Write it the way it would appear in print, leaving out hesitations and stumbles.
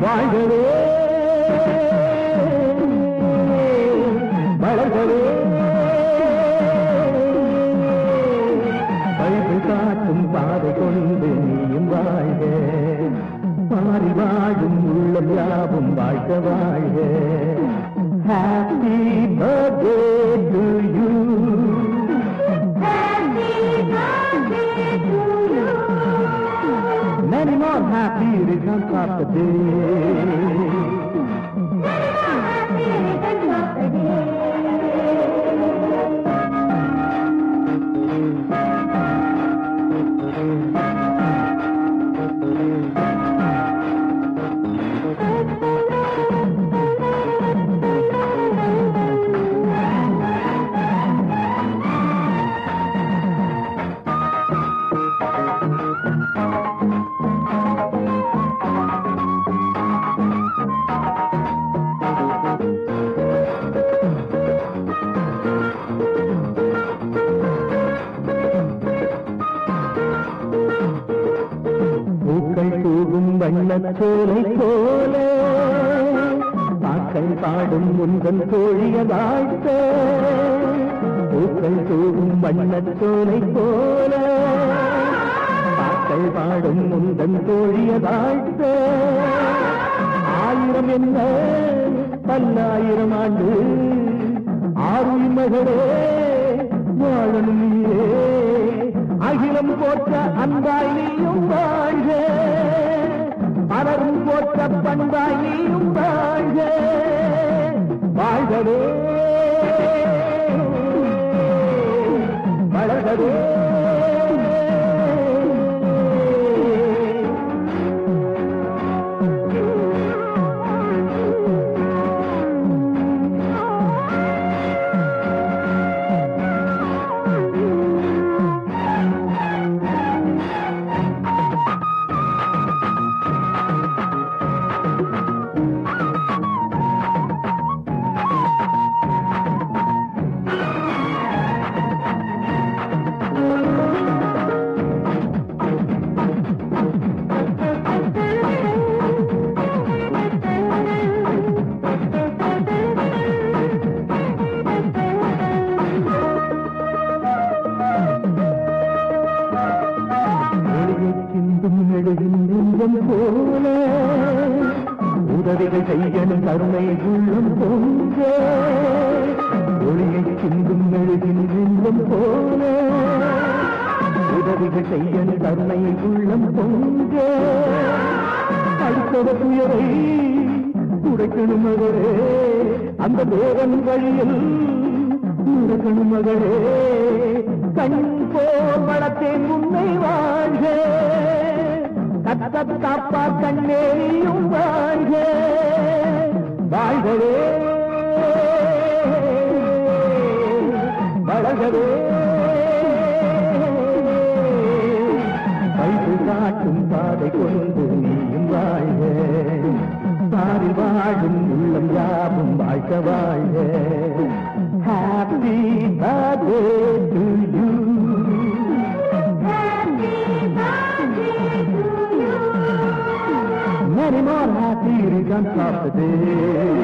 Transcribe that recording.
வாழ்கவே வளர்கவே பைபிள் காட்டும் பாதை கொண்டு நீயும் வாழ்க பாரி வாழும் உள்ளம் யாவும் வாழ்க வாழ்க happy birthday to you many more happy returns of the day. வண்ணச்சோலை போல பாக்கள் பாடும் உந்தன் தோழிய வாழ்த்த பூக்கள் தூவும் வண்ணச்சோலை போல பாக்கள் பாடும் உந்தன் தோழிய வாழ்த்த ஆயிரம் என்ன பல்லாயிரம் ஆண்டு ஆறும் மகளே வாழணும் நீயே அகிலம் போற்ற அன்பாய் நீயும் வாழ்க பலரும் போற்ற பண்பாய் நீயும் வாழ்க வாழ்கவே வளர்கவே போல உதவிகள் செய்யணும் கருணை உள்ளம் பொங்க ஒளியை சிந்தும் மெழுகின்றும் போல உதவிகள் செய்யணும் கருணை உள்ளம் பொங்க அடுத்தத துயரை உடைக்கணும் மகளே அந்த தேவன் வழியில் உடைக்கணும் மகளே கண் போல் வளர்த்தேன் உன்னை வாழ்க காப்பா கண்ணேயும் வாழ்க வாழ்கவே வளர்கவே பைபிள் காட்டும் பாதை கொண்டு நீயும் வாழ்க பாரி வாழும் உள்ளம் யாவும் வாழ்க வாழ்க happy birthday to you many more happy returns of the day.